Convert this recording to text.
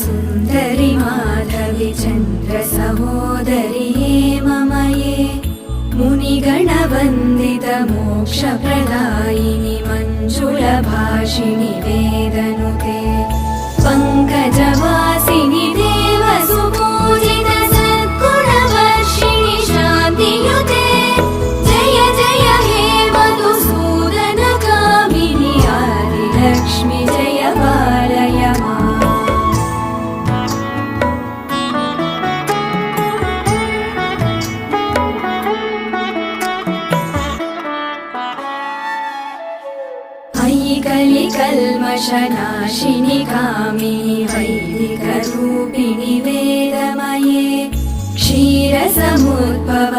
सुन्दरि माधवि चन्द्र सहोदरि हे मम ये मुनिगणवन्दित मोक्षप्रदायिनि मञ्जुलभाषिणि वेदनुते पङ्कजवासिनि देवसुपूजित सद्गुणवर्षिणि शान्तियुते जय जय हे मधुसूदन कामिनि आदिलक्ष्मि जय पालय माम्। कलिकल्मषनाशिनि कामिनि वैदिकरूपिणि वेदमये क्षीरसमुद्भव